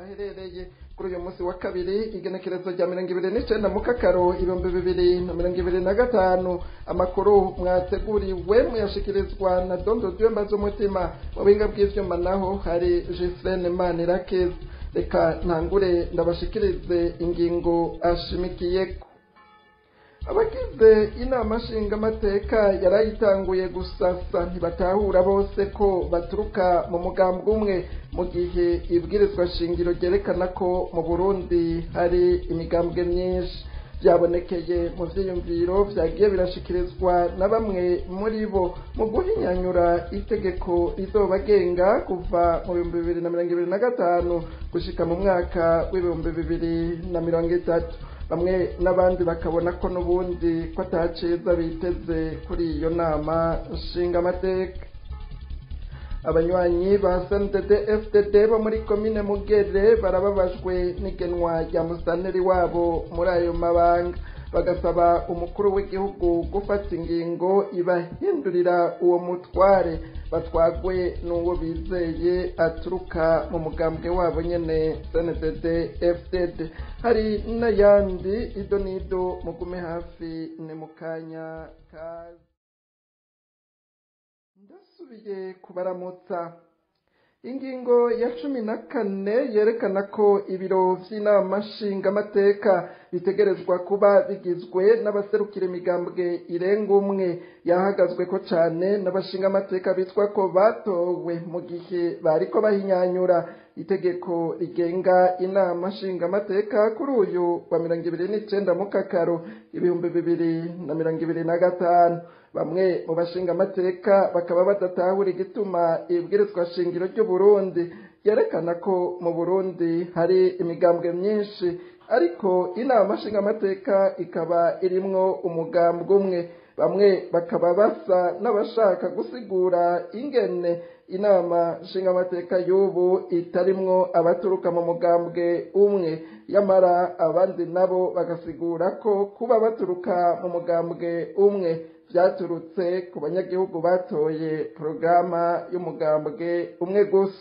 aherereye kuri uyu munsi wa kabiri igenekerezo rya 29 Mukakaro 2025 amakuru mwateguriwe muyashikirizwa na Dondo Dyemba z'umutima mu binga bw'ivyuma naho hari Gisene Manirakiza. Reka ntangure ndabashikirize ingingo ashimikiyeko. Abagize inama nshingamateka yarayitanguye gusasa ntibatahura bose ko baturuka mu mugambwe umwe mu gihe ibwirizwa shingiro ryerekana ko mu Burundi hari imigambwe myinshi. Byabonekeye mu vyiyumviro vyagiye birashikirizwa na bamwe muri bo mu guhinyanyura itegeko rizobagenga kuva mu 2025 gushika mu mwaka w'2030. Bamwe n'abandi bakabona ko n'ubundi ko ataciza biteze kuri iyo nama nshingamateka. Abanywanyi ba CNDD FDD bo muri komine Mugere barababajwe n'igenwa rya musanteri wabo muri ayo mabanga, bagasaba umukuru w'igihugu gufata ingingo ibahindurira uwo mutware batwagwe n'uwo bizeye aturuka mu mugambwe wabo nyene CNDD FDD. Hari n'ayandi ido nido mugume hafi ni mukanya kazi. Ndasubiye kubaramutsa. Ingingo ya 14 yerekana ko ibiro vy'inama nshingamateka bitegerezwa kuba bigizwe n'abaserukira imigambwe irenga umwe yahagazwe ko cane n'abashingamateka bitwa ko batowe mu gihe bariko bahinyanyura itegeko rigenga inama nshingamateka kuri uyu wa 29 Mukakaro 2025. Bamwe mu bashingamateka bakaba badatahura igituma ibwirizwa shingiro ry'u Burundi yerekana ko mu Burundi hari imigambwe myinshi ariko inama nshingamateka ikaba irimwo umugambwe umwe. Bamwe bakaba basa n'abashaka gusigura ingene inama nshingamateka y'ubu itarimwo abaturuka mu mugambwe umwe, yamara abandi nabo bagasigura ko kuba baturuka mu mugambwe umwe vyaturutse ku banyagihugu batoye programa y'umugambwe umwe gusa.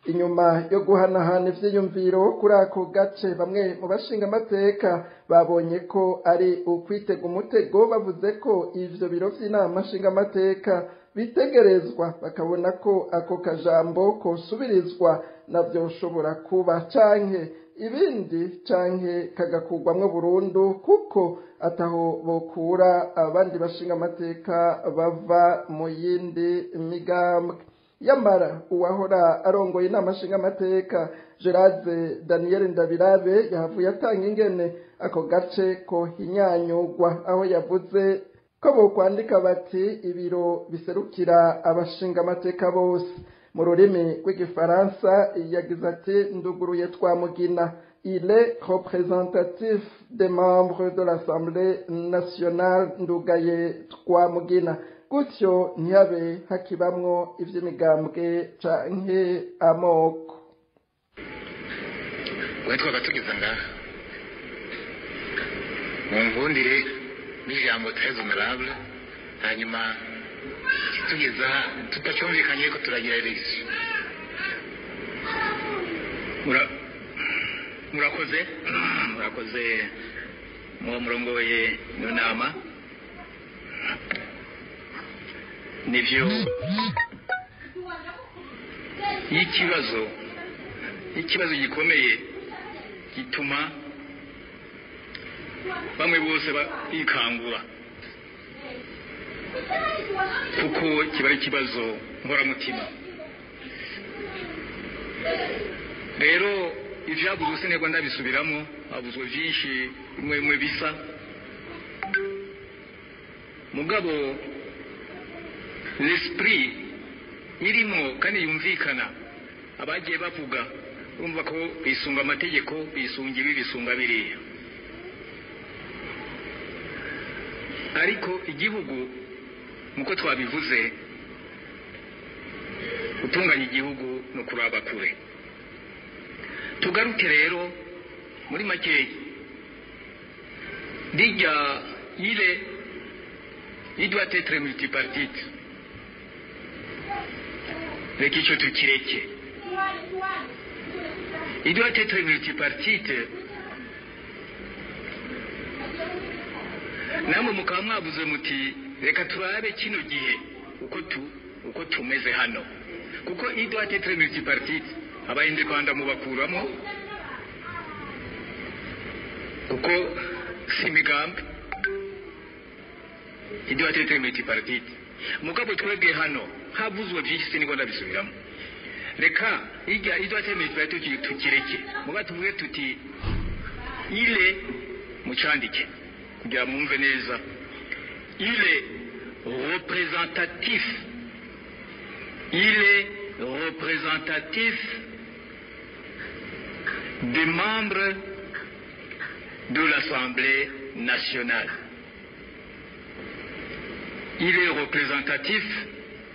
Inyuma yo guhanahana ivyiyumviro kuri ako gace, bamwe mu bashingamateka babonye ko ari ukwitega umutego, bavuze ko ivyo biro vy'inama nshingamateka bitegerezwa, bakabona ko ako kajambo kosubirizwa navyo ushobora kuba canke ibindi canke kagakurwamwo burundu kuko ataho bokura abandi bashingamateka bava mu yindi migambwe. Yamara uwahora arongoye inama nshingamateka Gerard Daniel Ndabirabe yahavuye atanga ingene ako gace ko hinyanyugwa, aho yavuze ko bokwandika bati ibiro biserukira abashingamateka bose. Mu rurimi rw'igifaransa yagize ati nduguruye Twamugina, il est représentatif des membres de l'Assemblée nationale, ndugaye Twamugina. Gutyo ntihabe hakibamwo ivy'imigambwe canke amoko. Wetwa tugeze ngaha mumvundire n'ijambo très honorable, hanyuma tugeza tutacumvikanye ko turagira election. Murakoze mu murongoye no nama nivyo ikibazo gikomeye gituma bamwe bose bikangura kuko kiba ari ikibazo nkoramutima. Rero ivyabuze sinego ndabisubiramo, abuzwe vyinshi bimwe bisa mugabo l'esprit irimo kandi yumvikana. Abagiye bavuga urumva ko bisunga amategeko, bisunga ibi bisunga biriya, ariko igihugu muko twabivuze utunganya igihugu no kuraba kure. Tugaruke rero muri make dijya il doit être multipartite. Reka icyo tukireke Il doit être multipartite. Namwe mukaba mwavuze muti reka turabe kino gihe uko tumeze hano kuko il doit être multipartite. Abayindepanda mubakuramo kuko si migambi. Il doit être multipartite. Mugabo twebwe hano havuzwe byinshi sinigwa ndabisubiramo. Reka il doit être multipartite tukireke. Muga tuvuge tuti ile mucandike kugira mwumve neza. Il est représentatif. Il est représentatif des membres de l'Assemblée nationale. Il est représentatif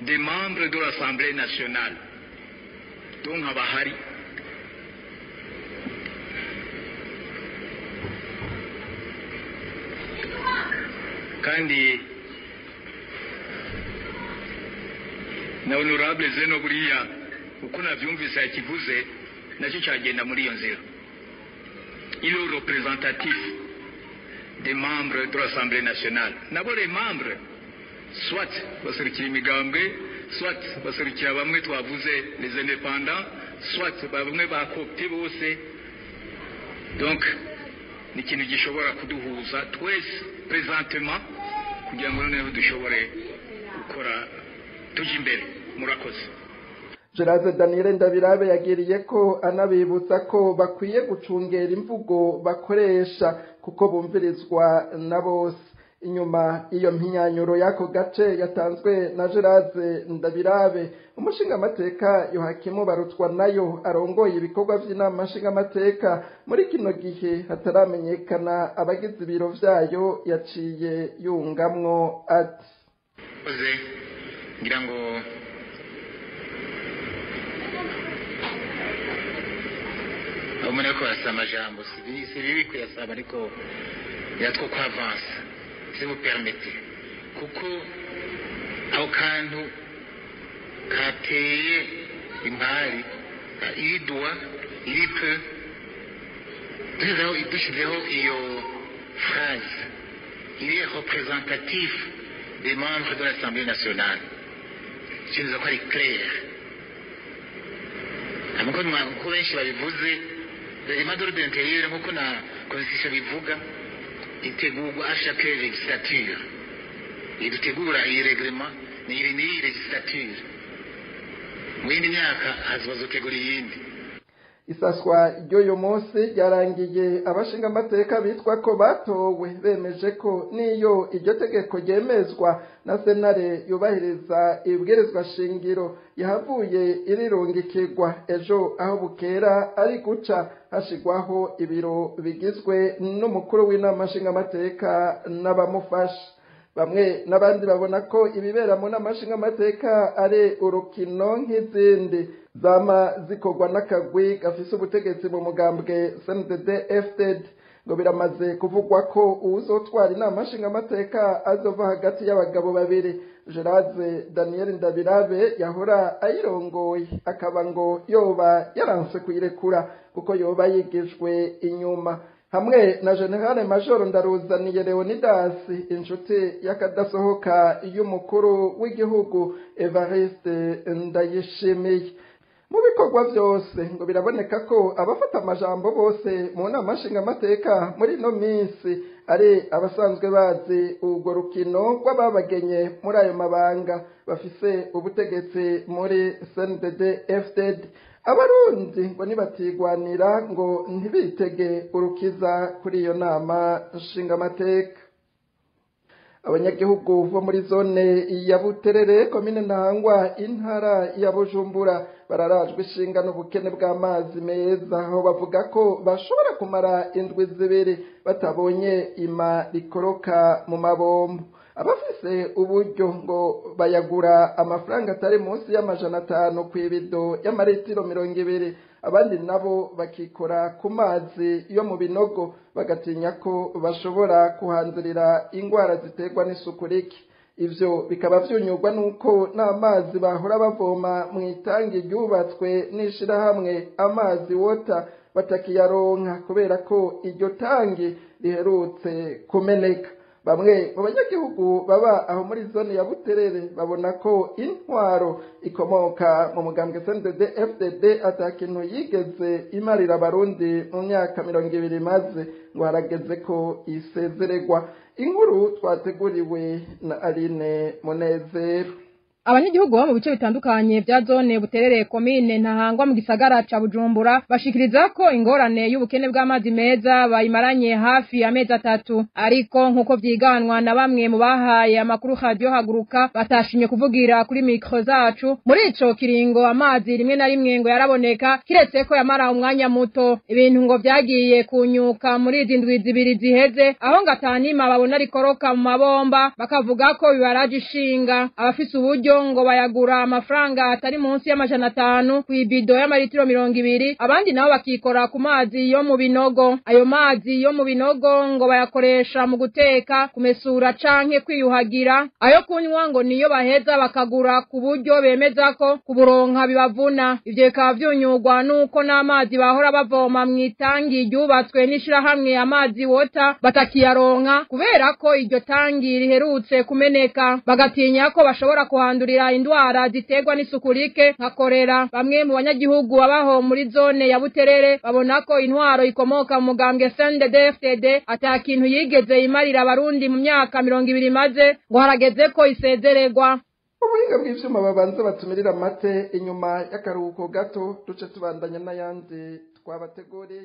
des membres de l'Assemblée nationale. Donc, Abahari. Kandi na honorable Zeno buriya uko navyumvise yakivuze nacyo cyagenda muri iyo nzira. Il est représentatif des membres de l'Assemblée nationale. Nabo les membres soit baserukira imigambwe, soit baserukira bamwe twavuze les indépendants, soit bamwe bakopte bose. Donc ni kintu gishobora kuduhuza twese présentement kugira ngo noneho dushobore gukora tuje imbere. Murakoze. Gerard Daniel Ndabirabe yagiriye ko anabibutsa ko bakwiye gucungera imvugo bakoresha kuko bumvirizwa na bose. Inyuma iyo mpinyanyuro yako gace yatanzwe na Gerard Ndabirabe, umushinga amateka Yohakimu Barutwa nayo arongoye ibikorwa by'inama nshinga amateka muri kino gihe hataramenyekana abagize ibiro vyayo, yaciye yungamwo ati ngira ngo umuntu ko asama jambo si bibi kuyasaba ariko yatwo kwa avance si vous permettez kuko aho kantu kateye impari idwa iripe dushizeho iyo phrase il est représentatif des membres de l'Assemblée nationale. Je ne sais pas clair. Amakuru nko benshi babivuze les de l'intérieur nkuko na constitution bivuga itegurwa à chaque législature. Idutegura iyi reglement ni legislature. Mu yindi myaka hazotegura iyindi. Isaswa ry'uyu munsi ryarangiye abashinga amateka bitwa ko batowe bemeje ko niyo iryo tegeko ryemezwa na senare yubahiriza ibwirizwa shingiro yahavuye irirungikirwa ejo aho bukera ari guca hashigwaho ibiro bigizwe n'umukuru w'inama nshinga amateka n'abamufasha. Bamwe n'abandi babona ko ibibera mu nama nshinga amateka ari urukino nk'izindi zama zikorwa n'akagwi gafise ubutegetsi mu mugambwe CNDD-FDD, ngo biramaze kuvugwa ko uzotwara inama nshinga amateka azova hagati y'abagabo babiri. Gerard Daniel Ndabirabe yahora ayirongoye akaba ngo yoba yaranse kuyirekura kuko yoba yigijwe inyuma, hamwe na General Major Ndaruzaniye Leonidas, inshuti y'akadasohoka y'umukuru w'igihugu Evariste Ndayishimiye. Mu bikorwa byose ngo biraboneka ko abafata amajambo bose mu nama nshinga amateka muri no minsi ari abasanzwe bazi urwo rukino rw'ababagenye muri ayo mabanga bafise ubutegetsi muri CNDD-FDD. Abarundi ngo nibatigwanira ngo ntibitege urukiza kuri iyo nama nshinga amateka. Abanyagihugu bo muri zone ya Buterere komine Ntahangwa intara ya Bujumbura bararajwe ishinga n'ubukene bw'amazi meza, aho bavuga ko bashobora kumara indwi zibiri batabonye ima rikoroka mu mabombo. Abafise uburyo ngo bayagura amafaranga atari munsi y'amajana 5 kw'ibido y'amaritiro 200, abandi nabo bakikora ku mazi yo mu binogo bagatinya ko bashobora kuhandurira ingwara ziterwa n'isuku rike. ivyo bikaba vyunyurwa nuko n'amazi bahora bavoma mu itangi ryubatswe n'ishirahamwe Amazi Water batakiyaronka kubera ko iryo tangi riherutse kumeneka. Bamwe mu banyagihugu baba aho muri zone ya Buterere babona ko intwaro ikomoka mu mugambwe CNDD FDD atakintu yigeze imarira abarundi mu myaka 20 maze ngo harageze ko isezererwa. Inkuru twateguriwe na Aline Munezero. Abanyagihugu bo mu bice bitandukanye bya zone Buterere komine Ntahangwa mu gisagara ca Bujumbura bashikiriza ko ingorane y'ubukene bw'amazi meza bayimaranye hafi amezi 3 ariko nkuko vyiganwa na bamwe mu bahaye amakuru radio haguruka batashimye kuvugira kuri micro zacu muri ico kiringo amazi rimwe na rimwe ngo yaraboneka kiretse ko yamara umwanya muto ibintu ngo vyagiye kunyuka muri izindwi zibiri ziheze aho ngatanima babona rikoroka mu mabomba bakavuga ko bibaraje ishinga abafise uburyo ngo bayagura amafaranga atari munsi y'amajana 5 ku ibido y'amaritiro 200 abandi nabo bakikora ku mazi yo mu binogo. Ayo mazi yo mu binogo ngo bayakoresha mu guteka, kumesura canke kwiyuhagira, ayo kunywa ngo niyo baheza bakagura ku buryo bemeza ko kuburonka bibavuna. Ivyo bikaba vyunyurwa nuko n'amazi bahora bavoma mu itangi ryubatswe n'ishirahamwe Amazi Water batakiyaronka kubera ko iryo tangi riherutse kumeneka, bagatinya ko bashobora kuhandura indwara ziterwa n'isukurike nka kolera. Bamwe mu banyagihugu babaho muri zone ya Buterere babona ko intwaro ikomoka mu mugambwe CNDD FDD atakintu yigeze imarira abarundi mu myaka 20 maze ngo harageze ko isezererwa. Ubuhinga bw'ivyuma babanza batumirira mate inyuma y'akaruhuko gato duce tubandanya n'ayandi twabateguriye.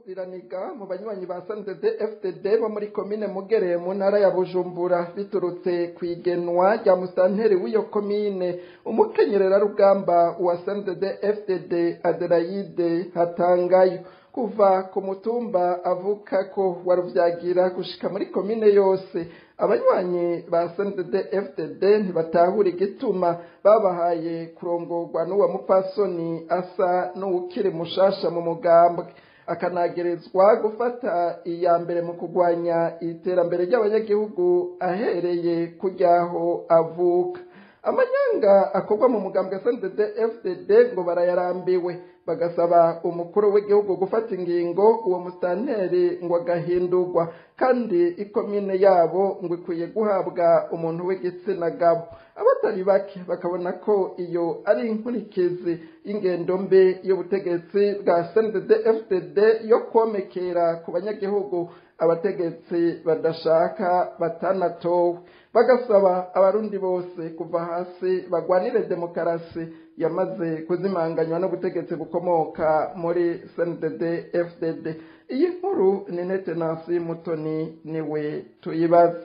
Riraniga mu banywanyi ba CNDD FDD bo muri komine Mugere mu ntara ya Bujumbura biturutse kwigenwa rya musanteri w'iyo komine umukenyerera rugamba wa CNDD FDD Adelaide Hatangayo kuva ku mutumba avuka ko waruvyagira gushika muri komine yose. Abanywanyi ba CNDD FDD ntibatahura igituma babahaye kurongorwa n'uwa mupasoni asa n'uwukiri mushasha mu mugambwe, akanagerezwa gufata iya mbere mu kugwanya iterambere ry'abanyagihugu ahereye kujyaho avuka. Amanyanga akorwa mu mugambwe CNDD FDD ngo barayarambiwe, bagasaba umukuru w'igihugu gufata ingingo uwo mustanteri ngo agahindurwa, kandi ikomine yabo ngo ikwiye guhabwa umuntu w'igitsina gabo. Abatari bake bakabona ko iyo ari inkurikizi y'ingendo mbi y'ubutegetsi bwa CNDD FDD yo komekera ku banyagihugu abategetsi badashaka batanatowe. Bagasaba abarundi bose kuva hasi bagwanire demokarasi yamaze kuzimanganywa n'ubutegetsi bukomoka muri CNDD FDD. Iyi nkuru ni Netenasi Mutoni niwe tuyibaza.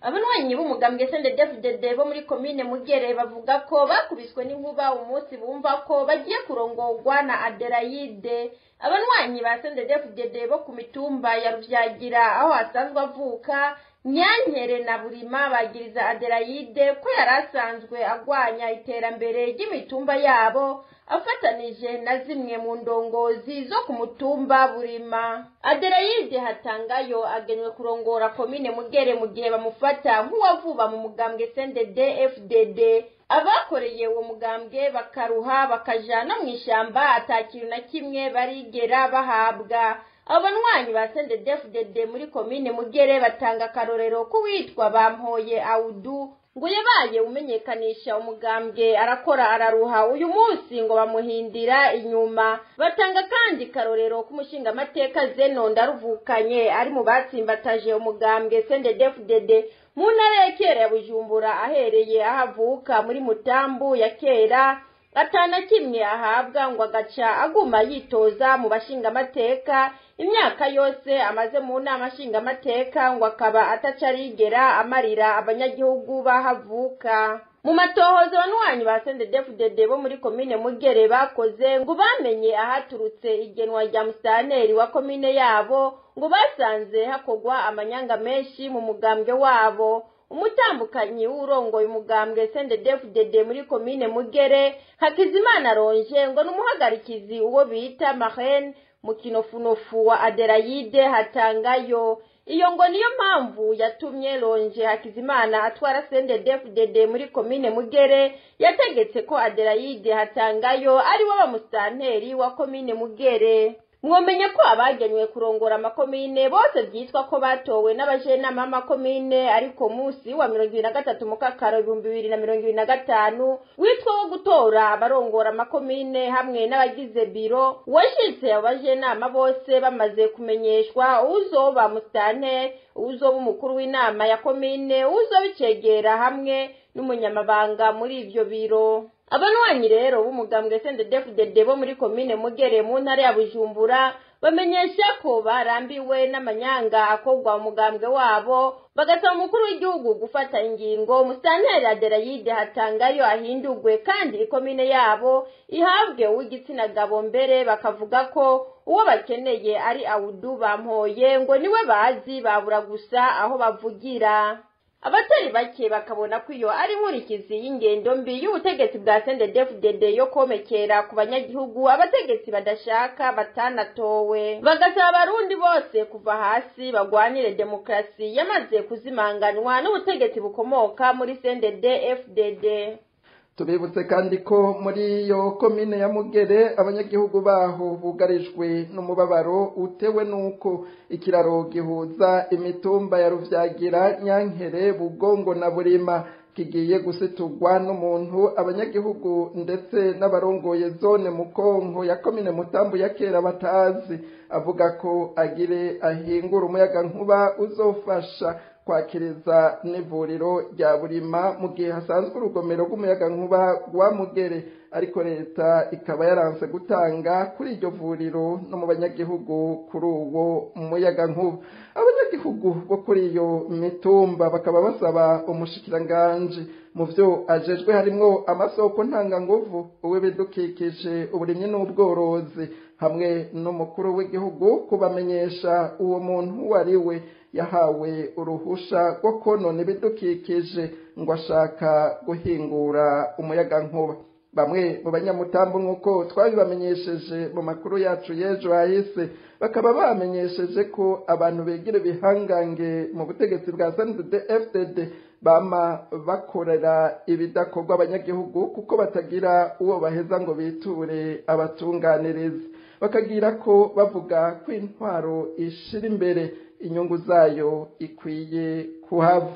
Abanwanyi b'umugambwe CNDD FDD bo muri komine Mugere bavuga ko bakubiswe n'inkuba umunsi bumva ko bagiye kurongorwa na Adelaide. Abanwanyi ba CNDD FDD bo ku mitumba ya Ruvyagira aho asanzwe avuka Nyankere na Burima bagiriza Adelaide ko yarasanzwe agwanya iterambere ry'imitumba yabo afatanije na zimwe mu ndongozi zo ku mutumba Burima. Adelaide Hatangayo agenywe kurongora komine Mugere mu gihe bamufata nk'uwavuba mu mugambwe CNDD FDD. Abakoreye uwo mugambwe bakaruha bakajana mu ishamba atakintu na kimwe barigera bahabwa. Abanwanyi ba CNDD FDD muri komine Mugere batanga karorero ko witwa Bampoye Audu ngo yabaye umenyekanisha umugambwe arakora araruha uyu munsi ngo bamuhindira inyuma. Batanga kandi karorero ku mushinga amateka Zeno Ndaruvukanye ari mu batsimbataje umugambwe CNDD FDD mu ntara ya kera ya Bujumbura ahereye ahavuka muri Mutambu ya kera atana kimwe ahabwa ngo agaca aguma yitoza mu bashinga amateka imyaka yose amaze mu nama ashinga amateka ngo akaba atacarigera amarira abanyagihugu bahavuka. Mu matohozo abanwanyi ba CNDD FDD bo muri komine Mugere bakoze ngo bamenye ahaturutse igenwa rya musanteri wa komine yabo ngo basanze hakogwa amanyanga menshi mu mugambwe wabo. Umutambukanyi w'urongoye umugambwe CNDD FDD muri komine Mugere Hakizimana Ronje ngo numuhagarikizi uwo bita Marraine mu kinofunofu wa Adelaide Hatangayo. iyo ngo niyo mpamvu yatumye Lonje Hakizimana atwara CNDD-FDD muri komine Mugere yategetse ko Adelaide Hatangayo ari we musitanteri wa komine Mugere. Mwomenya ko abagenywe kurongora amakomine bose byitwa ko batowe n'abajenama b'amakomine ariko musi wa 2023 mukakaro 2025 witwa wo gutora abarongora amakomine hamwe n'abagize biro washitse abajenama bose bamaze kumenyeshwa uzoba musitanteri, uzoba umukuru w'inama ya komine, uzoba icegera hamwe n'umunyamabanga muri ivyo biro. Abanwanyi rero b'umugambwe CNDD-FDD bo muri komine Mugere mu ntara ya Bujumbura bamenyesha ko barambiwe n'amanyanga akorwa umugambwe wabo, bagasaba umukuru w'igihugu gufata ingingo musitanteri Adelaide Hatangayo ahindurwe kandi ikomine yabo ihabwe uw'igitsina gabo, mbere bakavuga ko uwo bakeneye ari Audu Bampoye ngo niwe bazi babura gusa aho bavugira. Abatari bake bakabona ko iyo ari nkurikizi y'ingendo mbi y'ubutegetsi bwa CNDD-FDD yo komekera ku banyagihugu abategetsi badashaka batanatowe, bagasaba abarundi bose kuva hasi bagwanire demokrasi yamaze kuzimanganwa n'ubutegetsi bukomoka muri CNDD-FDD. Tubibutse kandi ko muri iyo komine ya Mugere abanyagihugu baho bugarijwe n'umubabaro utewe nuko ikiraro gihuza imitumba ya Ruvyagira, Nyankere, Bugongo na Burima kigiye gusiturwa n'umuntu abanyagihugu ndetse n'abarongoye zone Mukonko ya komine Mutambu ya kera batazi, avuga ko agire ahingura umuyaga nkuba uzofasha kwakiriza n'ivuriro rya Burima mu gihe hasanzwe urugomero rw'umuyaga nkuba rwa Mugere, ariko leta ikaba yaranse gutanga kuri iryo vuriro no mu banyagihugu kuri uwo muyaga nkuba. Abanyagihugu bo kuri iyo mitumba bakaba basaba umushikiranganje mu vyo ajejwe harimwo amasoko ntanganguvu, uw'ibidukikije, uburimyi n'ubworozi hamwe n'umukuru w'igihugu kubamenyesha uwo muntu wari we yahawe uruhusha rwo konona ibidukikije ngo ashaka guhingura umuyaga nkuba. Bamwe mu banyamutambo nk'uko twabibamenyesheje mu makuru yacu y'ejo hahise bakaba bamenyesheje ko abantu begira ibihangange mu butegetsi bwa CNDD-FDD bama bakorera ibidakorwa abanyagihugu kuko batagira uwo baheza ngo biture abatunganiriza, bakagira ko bavuga ko intwaro ishira imbere inyungu zayo ikwiye kuhava.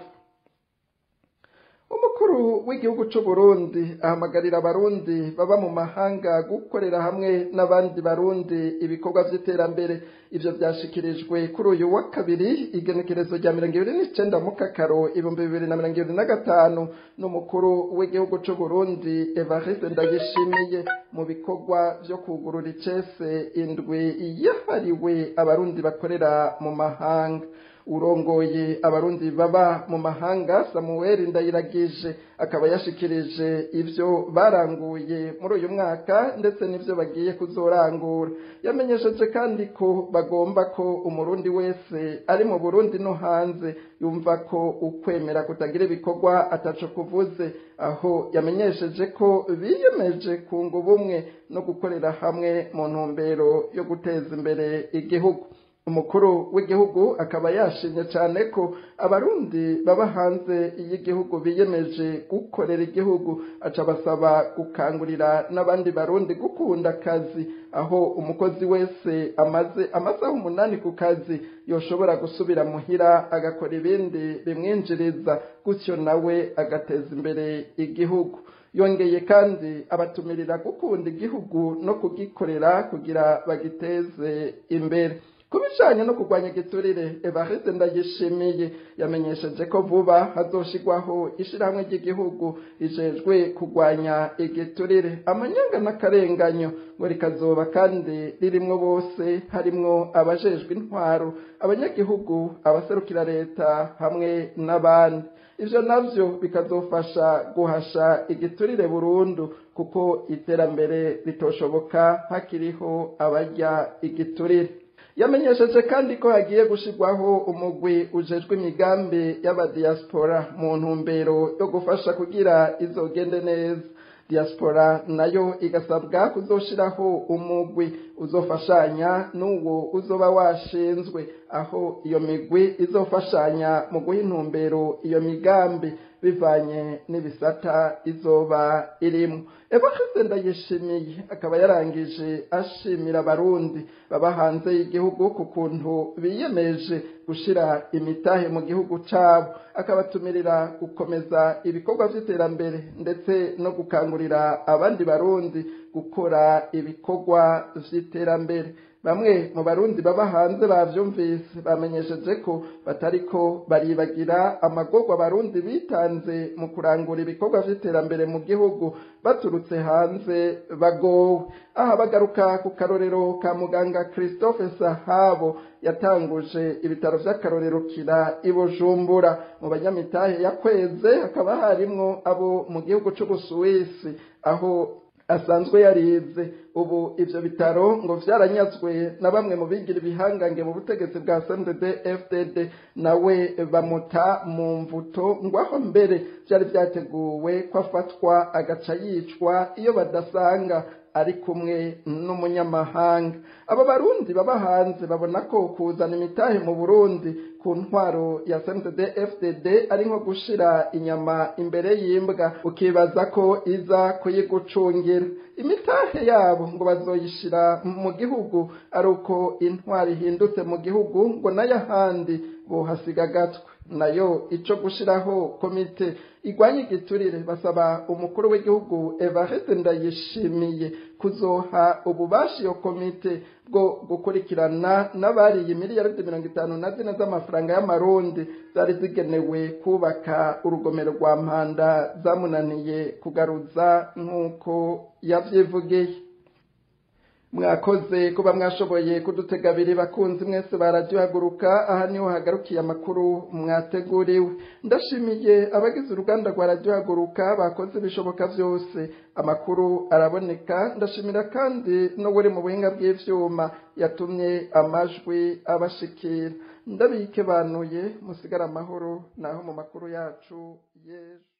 Umukuru w'igihugu c'u Burundi ahamagarira abarundi baba mu mahanga gukorera hamwe n'abandi barundi ibikorwa vy'iterambere. Ivyo vyashikirijwe kuri uyu wa kabiri igenekerezo rya 29 mukakaro 2025 n'umukuru w'igihugu c'u Burundi Evariste Ndayishimiye mu bikorwa vyo kugurura icese indwi yahariwe abarundi bakorera mu mahanga. Urongoye abarundi baba mu mahanga Samuel Ndayiragije akaba yashikirije ivyo baranguye muri uyu mwaka ndetse n'ivyo bagiye kuzorangura. Yamenyesheje kandi ko bagomba ko umurundi wese ari mu Burundi no hanze yumva ko ukwemera kutagira ibikorwa ataco kuvuze, aho yamenyesheje ko biyemeje kunga ubumwe no gukorera hamwe mu ntumbero yo guteza imbere igihugu. Umukuru w'igihugu akaba yashimye cyane ko abarundi baba hanze y'igihugu biyemeje gukorera igihugu, aca basaba gukangurira n'abandi barundi gukunda akazi, aho umukozi wese amaze amasaha 8 ku kazi yoshobora gusubira muhira agakora ibindi bimwinjiriza, gutyo nawe agateza imbere igihugu. Yongeye kandi abatumirira gukunda igihugu no kugikorera kugira bagiteze imbere. Kubijanye no kurwanya igiturire, Evariste Ndayishimiye yamenyesheje ko vuba hazoshigwaho ishirahamwe ry'igihugu rijejwe kurwanya igiturire, amanyanga n'akarenganyo, ngo rikazoba kandi ririmwo bose, harimwo abajejwe intwaro, abanyagihugu, abaserukira leta hamwe n'abandi. Ivyo navyo bikazofasha guhasha igiturire burundu, kuko iterambere ritoshoboka hakiriho abarya igiturire. Yamenyesheje kandi ko hagiye gushirwaho umugwi ujejwe imigambi y'abadiaspora mu ntumbero yo gufasha kugira izogende neza. Diaspora nayo igasabwa kuzoshiraho umugwi uzofashanya n'uwo uzoba washinzwe, aho iyo migwi izofashanya mu guha intumbero iyo migambi bivanye n'ibisata izoba irimo. Evariste Ndayishimiye akaba yarangije ashimira abarundi baba hanze y'igihugu ku kuntu biyemeje gushira imitahe mu gihugu cabo, akabatumirira gukomeza ibikorwa vy'iterambere ndetse no gukangurira abandi barundi gukora ibikorwa vy'iterambere. Bamwe mu barundi baba hanze bavyumvise bamenyesheje ko batariko baribagira amagorwa abarundi bitanze mu kurangura ibikorwa vy'iterambere mu gihugu baturutse hanze bagowe. Aha bagaruka ku karorero ka muganga Christophe Sahabo yatanguje ibitaro vy'akarorero kira i Bujumbura. Mu banyamitahe yakweze hakaba harimwo abo mu gihugu c'Ubusuwisi aho asanzwe yarize. Ubu ivyo bitaro ngo vyaranyazwe na bamwe mu bigira ibihangange mu butegetsi bwa CNDD-FDD, nawe bamuta mu mvuto ngo aho mbere vyari vyateguwe ko afatwa agaca yicwa iyo badasanga ari kumwe n'umunyamahanga. Aba barundi baba hanze babona ko kuzana imitahe mu Burundi ku ntwaro ya CNDD-FDD ari nko gushira inyama imbere y'imbwa ukibaza ko iza kuyigucungira. Imitahe yabo ngo bazoyishira mu gihugu ari uko intwaro ihindutse mu gihugu ngo nayo ahandi bohasiga gatwe. Nayo ico gushiraho komite igwanya igiturire basaba umukuru w'igihugu Evariste Ndayishimiye kuzoha ububasha iyo komite bwo gukurikirana n'abariye miliyaridi 54 z'amafaranga y'amarundi zari zigenewe kubaka urugomero rwa Mpanda zamunaniye kugaruza nk'uko yavyivugiye. Mwakoze kuba mwashoboye kudutega abiri bakunzi mwese baradiyo Haguruka. Aha niho hagarukiye amakuru mwateguriwe. Ndashimiye abagize uruganda rwa radiyo Haguruka bakoze ibishoboka vyose amakuru araboneka. Ndashimira kandi no wuri mu buhinga bw'ivyuma yatumye amajwi abashikira. Ndabike banuye musigara amahoro naho mu makuru yacu yejo.